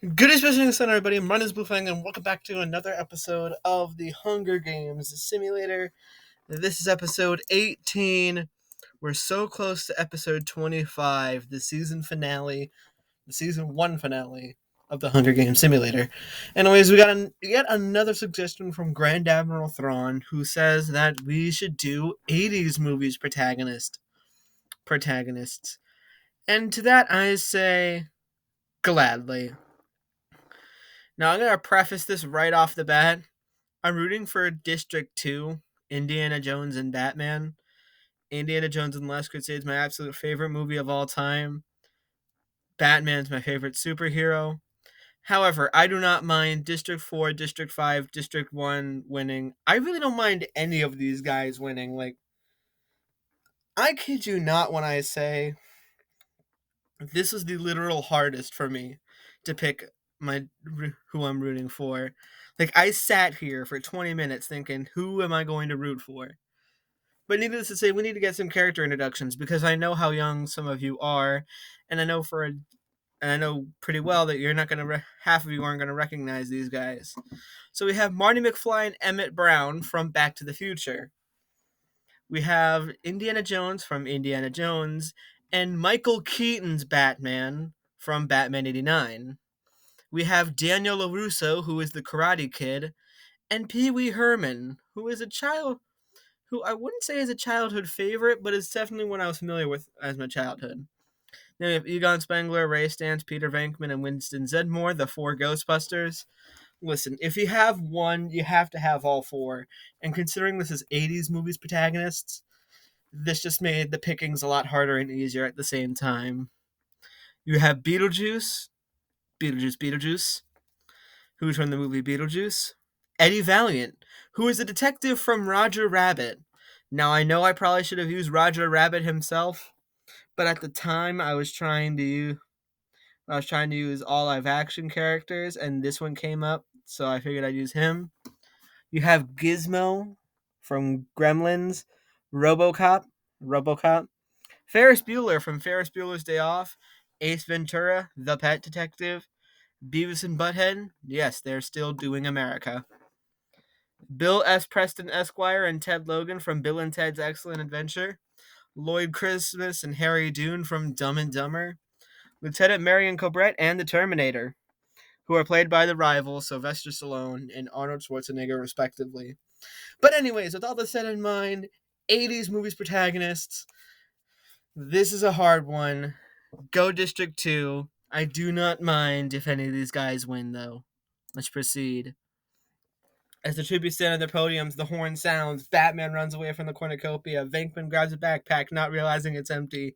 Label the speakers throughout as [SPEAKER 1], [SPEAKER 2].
[SPEAKER 1] Good evening, everybody. My name is Bluefang, and welcome back to another episode of the Hunger Games Simulator. This is episode 18. We're so close to episode 25, the season finale, the season 1 finale of the Hunger Games Simulator. Anyways, we got yet another suggestion from Grand Admiral Thrawn, who says that we should do 80's movies protagonists. And to that I say, gladly. Now, I'm going to preface this right off the bat. I'm rooting for District 2, Indiana Jones and Batman. Indiana Jones and the Last Crusade is my absolute favorite movie of all time. Batman's my favorite superhero. However, I do not mind District 4, District 5, District 1 winning. I really don't mind any of these guys winning. I kid you not when I say this was the literal hardest for me to pick who I'm rooting for. I sat here for 20 minutes thinking, who am I going to root for? But needless to say, we need to get some character introductions because I know how young some of you are, and I know pretty well that you're not gonna half of you aren't gonna recognize these guys. So we have Marty McFly and Emmett Brown from Back to the Future. We have Indiana Jones from Indiana Jones, and Michael Keaton's Batman from Batman '89. We have Daniel LaRusso, who is the Karate Kid, and Pee Wee Herman, who is a child who I wouldn't say is a childhood favorite, but is definitely one I was familiar with as my childhood. Then we have Egon Spengler, Ray Stantz, Peter Venkman, and Winston Zedmore, the four Ghostbusters. Listen, if you have one, you have to have all four. And considering this is 80's movies protagonists, this just made the pickings a lot harder and easier at the same time. You have Beetlejuice, who's from the movie Beetlejuice. Eddie Valiant, who is a detective from Roger Rabbit. Now, I know I probably should have used Roger Rabbit himself, but at the time I was trying to use all live action characters, and this one came up, so I figured I'd use him. You have Gizmo from Gremlins, RoboCop, Ferris Bueller from Ferris Bueller's Day Off, Ace Ventura, the Pet Detective, Beavis and Butthead, yes, they're still doing America. Bill S. Preston Esquire and Ted Logan from Bill and Ted's Excellent Adventure, Lloyd Christmas and Harry Dune from Dumb and Dumber, Lieutenant Marion Cobret and the Terminator, who are played by the rivals Sylvester Stallone and Arnold Schwarzenegger, respectively. But anyways, with all this said in mind, 80's movies protagonists, this is a hard one. Go District 2. I do not mind if any of these guys win, though. Let's proceed. As the tributes stand on their podiums, the horn sounds. Batman runs away from the cornucopia. Venkman grabs a backpack, not realizing it's empty.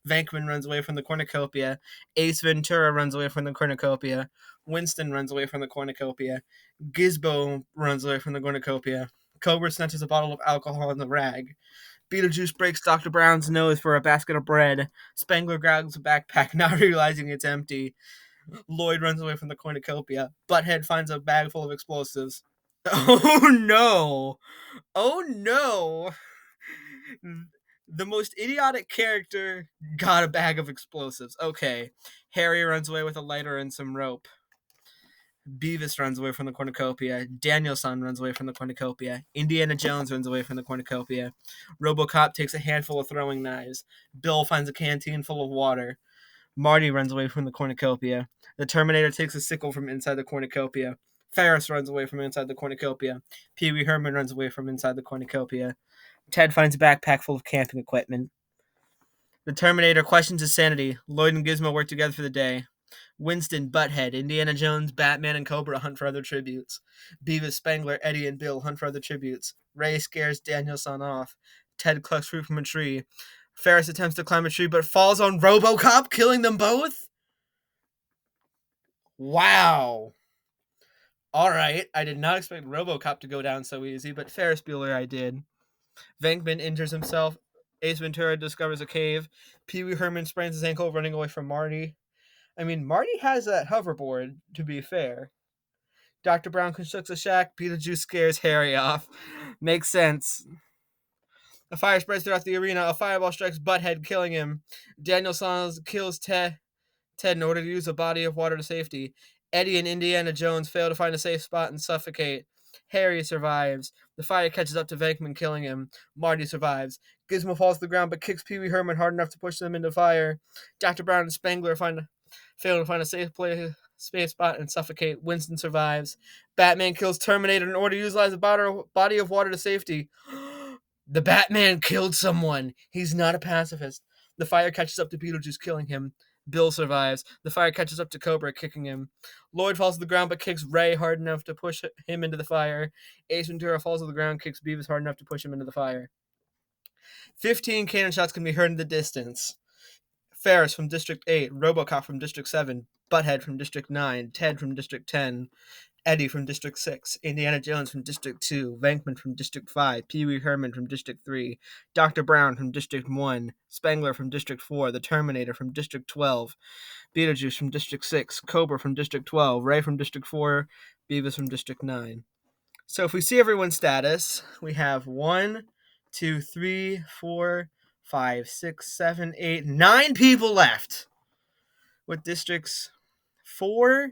[SPEAKER 1] Venkman runs away from the cornucopia. Ace Ventura runs away from the cornucopia. Winston runs away from the cornucopia. Gizmo runs away from the cornucopia. Cobra snatches a bottle of alcohol in the rag. Beetlejuice breaks Dr. Brown's nose for a basket of bread. Spengler grabs a backpack, not realizing it's empty. Lloyd runs away from the cornucopia. Butthead finds a bag full of explosives. Oh no! Oh no! The most idiotic character got a bag of explosives. Okay. Harry runs away with a lighter and some rope. Beavis runs away from the cornucopia. Danielson runs away from the cornucopia. Indiana Jones runs away from the cornucopia. RoboCop takes a handful of throwing knives. Bill finds a canteen full of water. Marty runs away from the cornucopia. The Terminator takes a sickle from inside the cornucopia. Ferris runs away from inside the cornucopia. Pee Wee Herman runs away from inside the cornucopia. Ted finds a backpack full of camping equipment. The Terminator questions his sanity. Lloyd and Gizmo work together for the day. Winston, Butthead, Indiana Jones, Batman, and Cobra hunt for other tributes. Beavis, Spengler, Eddie, and Bill hunt for other tributes. Ray scares Danielson off. Ted collects fruit from a tree. Ferris attempts to climb a tree but falls on RoboCop, killing them both? Wow. Alright, I did not expect RoboCop to go down so easy, but Ferris Bueller I did. Venkman injures himself. Ace Ventura discovers a cave. Pee Wee Herman sprains his ankle running away from Marty. I mean, Marty has that hoverboard, to be fair. Dr. Brown constructs a shack. Beetlejuice scares Harry off. Makes sense. A fire spreads throughout the arena. A fireball strikes Butthead, killing him. Daniel Sans kills Ted in order to use a body of water to safety. Eddie and Indiana Jones fail to find a safe spot and suffocate. Harry survives. The fire catches up to Venkman, killing him. Marty survives. Gizmo falls to the ground but kicks Pee Wee Herman hard enough to push them into fire. Dr. Brown and Spangler fail to find a safe spot and suffocate. Winston survives. Batman kills Terminator in order to utilize a body of water to safety. The Batman killed someone. He's not a pacifist. The fire catches up to Beetlejuice, killing him. Bill survives. The fire catches up to Cobra, kicking him. Lloyd falls to the ground but kicks Ray hard enough to push him into the fire. Ace Ventura falls to the ground, kicks Beavis hard enough to push him into the fire. 15 cannon shots can be heard in the distance. Ferris from District 8, Robocop from District 7, Butthead from District 9, Ted from District 10, Eddie from District 6, Indiana Jones from District 2, Venkman from District 5, Pee Wee Herman from District 3, Dr. Brown from District 1, Spangler from District 4, The Terminator from District 12, Beetlejuice from District 6, Cobra from District 12, Ray from District 4, Beavis from District 9. So if we see everyone's status, we have 1, 2, 3, 4, 5, 6, 7, 8, 9 people left, with districts 4,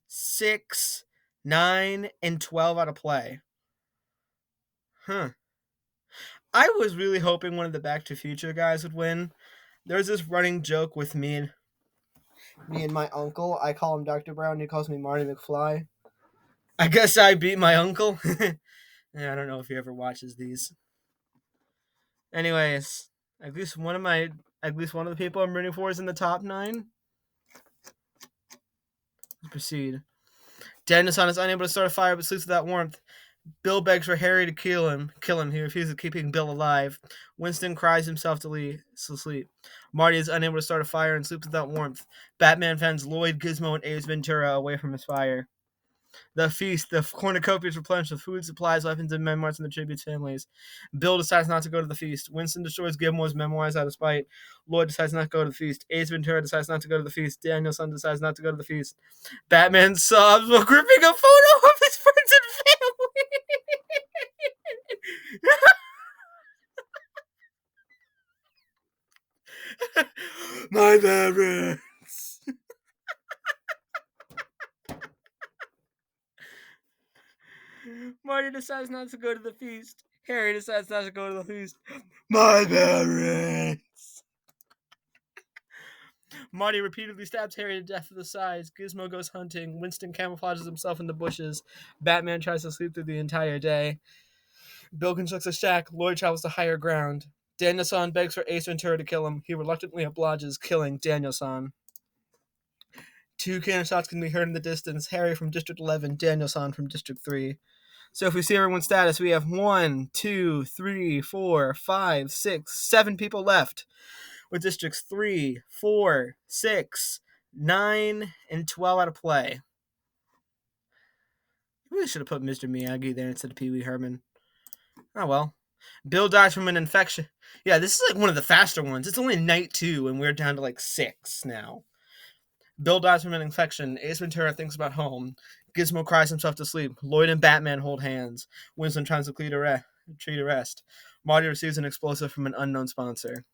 [SPEAKER 1] 6, 9, and 12 out of play. I was really hoping one of the Back to the Future guys would win. There's this running joke with me and my uncle. I call him Dr. Brown. He calls me Marty McFly. I guess I beat my uncle. I don't know if he ever watches these. Anyways, at least one of the people I'm rooting for is in the top 9. Let's proceed. Danielson is unable to start a fire but sleeps without warmth. Bill begs for Harry to kill him. He refuses, keeping Bill alive. Winston cries himself to sleep. Marty is unable to start a fire and sleeps without warmth. Batman fends Lloyd, Gizmo, and Ace Ventura away from his fire. The feast. The cornucopia is replenished with food, supplies, weapons, and memoirs from the tributes' families. Bill decides not to go to the feast. Winston destroys Gizmo's memoirs out of spite. Lloyd decides not to go to the feast. Ace Ventura decides not to go to the feast. Danielson decides not to go to the feast. Batman sobs while gripping a photo of his friends and family. My parents. Marty decides not to go to the feast. Harry decides not to go to the feast. My parents. Marty repeatedly stabs Harry to death with the sides. Gizmo goes hunting. Winston camouflages himself in the bushes. Batman tries to sleep through the entire day. Bill constructs a shack. Lloyd travels to higher ground. Danielson begs for Ace Ventura to kill him. He reluctantly obliges, killing Danielson. 2 cannon shots can be heard in the distance. Harry from District 11, Danielson from District 3. So if we see everyone's status, we have 1, 2, 3, 4, 5, 6, 7 people left, with districts 3, 4, 6, 9, and 12 out of play. I really should have put Mr. Miyagi there instead of Pee Wee Herman. Oh well. Bill dies from an infection. Yeah, this is like one of the faster ones. It's only night 2, and we're down to like 6 now. Bill dies from an infection. Ace Ventura thinks about home. Gizmo cries himself to sleep. Lloyd and Batman hold hands. Winston tries to treat a rest. Marty receives an explosive from an unknown sponsor.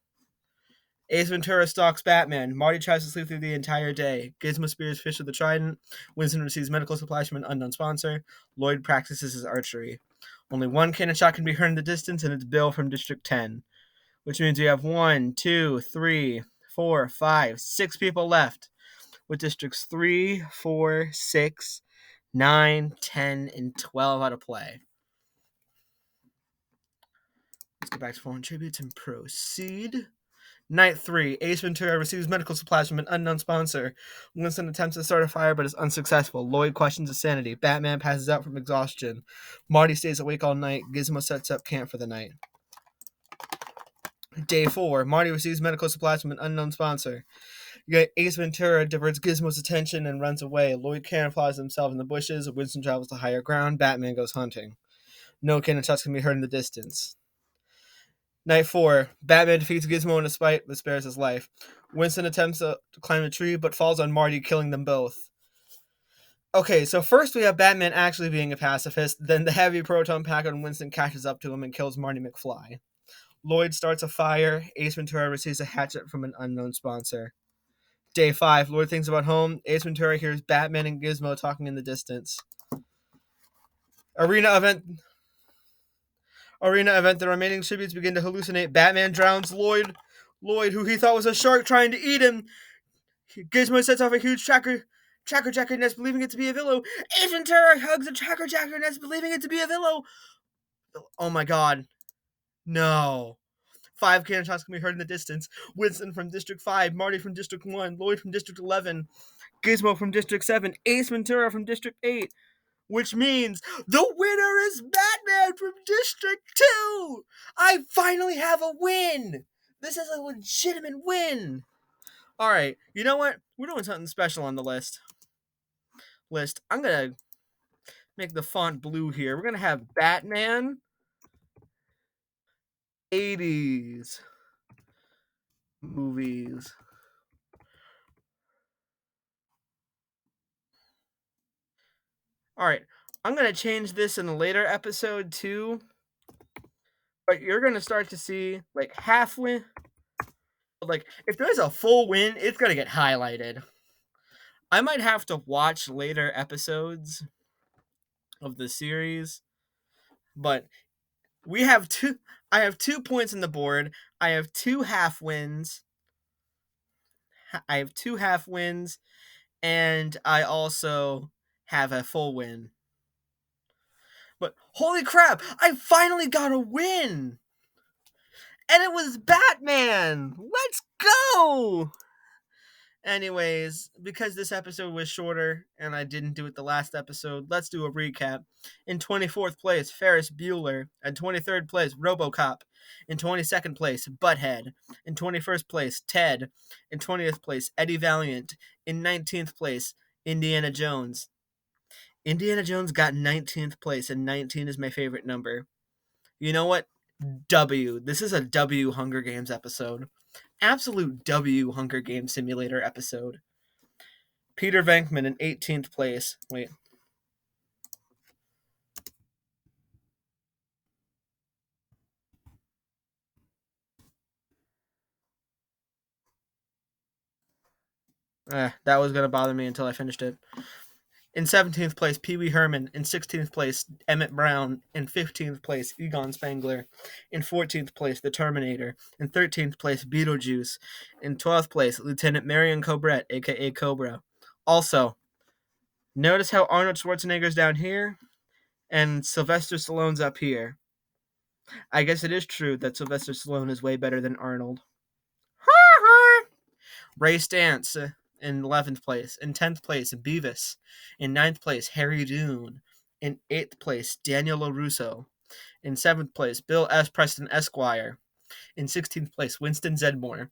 [SPEAKER 1] Ace Ventura stalks Batman. Marty tries to sleep through the entire day. Gizmo spears fish with a trident. Winston receives medical supplies from an unknown sponsor. Lloyd practices his archery. Only 1 cannon shot can be heard in the distance, and it's Bill from District 10. Which means we have 1, 2, 3, 4, 5, 6 people left, with districts 3, 4, 6, 9, 10, and 12 out of play. Let's go back to foreign tributes and proceed. Night 3. Ace Ventura receives medical supplies from an unknown sponsor. Winston attempts to start a fire but is unsuccessful. Lloyd questions his sanity. Batman passes out from exhaustion. Marty stays awake all night. Gizmo sets up camp for the night. Day 4. Marty receives medical supplies from an unknown sponsor. Ace Ventura diverts Gizmo's attention and runs away. Lloyd camouflages himself in the bushes. Winston travels to higher ground. Batman goes hunting. No cannon shots can be heard in the distance. Night 4. Batman defeats Gizmo in a spite but spares his life. Winston attempts to climb a tree but falls on Marty, killing them both. Okay, so first we have Batman actually being a pacifist. Then the heavy proton pack on Winston catches up to him and kills Marty McFly. Lloyd starts a fire. Ace Ventura receives a hatchet from an unknown sponsor. Day 5, Lord thinks about home. Ace Ventura hears Batman and Gizmo talking in the distance. Arena event. The remaining tributes begin to hallucinate. Batman drowns Lloyd, who he thought was a shark trying to eat him. Gizmo sets off a huge tracker jacker nest, believing it to be a willow. Ace Ventura hugs a tracker jacker nest, believing it to be a willow. Oh my god. No. 5 cannon shots can be heard in the distance. Winston from District 5, Marty from District 1, Lloyd from District 11, Gizmo from District 7, Ace Ventura from District 8, which means the winner is Batman from District 2! I finally have a win! This is a legitimate win! Alright, you know what? We're doing something special on the list. I'm gonna make the font blue here. We're gonna have Batman 80's movies. Alright, I'm gonna change this in a later episode too. But you're gonna start to see like half win. Like if there's a full win, it's gonna get highlighted. I might have to watch later episodes of the series, but we have two. I have 2 points on the board. I have 2 half wins. And I also have a full win. But holy crap! I finally got a win, and it was Batman. Let's go! Anyways, because this episode was shorter and I didn't do it the last episode, let's do a recap. In 24th place, Ferris Bueller. In 23rd place, RoboCop. In 22nd place, Butthead. In 21st place, Ted. In 20th place, Eddie Valiant. In 19th place, Indiana Jones. Indiana Jones got 19th place, and 19 is my favorite number. You know what? W. This is a W Hunger Games episode. Absolute W Hunger Games Simulator episode. Peter Venkman in 18th place. Wait. That was going to bother me until I finished it. In 17th place, Pee Wee Herman. In 16th place, Emmett Brown. In 15th place, Egon Spengler. In 14th place, The Terminator. In 13th place, Beetlejuice. In 12th place, Lieutenant Marion Cobret, a.k.a. Cobra. Also, notice how Arnold Schwarzenegger's down here and Sylvester Stallone's up here. I guess it is true that Sylvester Stallone is way better than Arnold. Ray Stantz in 11th place. In 10th place, Beavis. In 9th place, Harry Dune. In 8th place, Daniel LaRusso. In 7th place, Bill S. Preston Esquire. In 16th place, Winston Zedmore.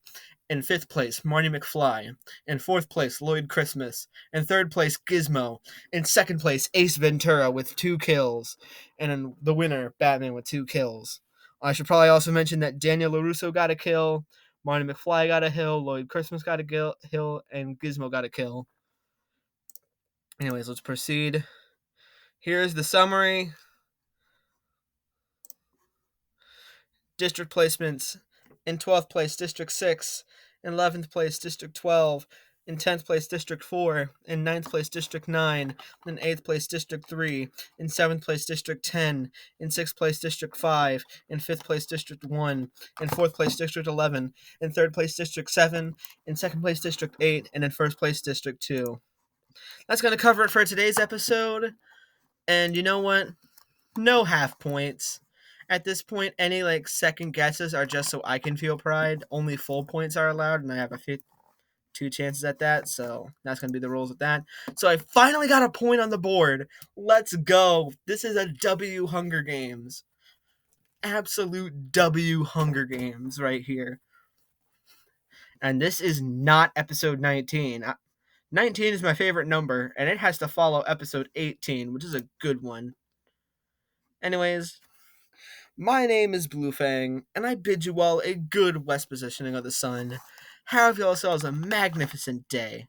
[SPEAKER 1] In 5th place, Marty McFly. In 4th place, Lloyd Christmas. In 3rd place, Gizmo. In 2nd place, Ace Ventura with 2 kills. And in the winner, Batman with 2 kills. I should probably also mention that Daniel LaRusso got a kill, Marty McFly got a kill, Lloyd Christmas got a kill, and Gizmo got a kill. Anyways, let's proceed. Here's the summary. District placements. In 12th place, District 6. In 11th place, District 12. In 10th place, District 4. In 9th place, District 9. In 8th place, District 3. In 7th place, District 10. In 6th place, District 5. In 5th place, District 1. In 4th place, District 11. In 3rd place, District 7. In 2nd place, District 8. And in 1st place, District 2. That's going to cover it for today's episode. And you know what? No half points. At this point, any second guesses are just so I can feel pride. Only full points are allowed, and I have 2 chances at that, so that's going to be the rules with that. So I finally got a point on the board. Let's go. This is a W Hunger Games. Absolute W Hunger Games right here. And this is not episode 19. 19 is my favorite number, and it has to follow episode 18, which is a good one. Anyways, my name is Bluefang, and I bid you all a good west positioning of the sun. Have yourselves a magnificent day.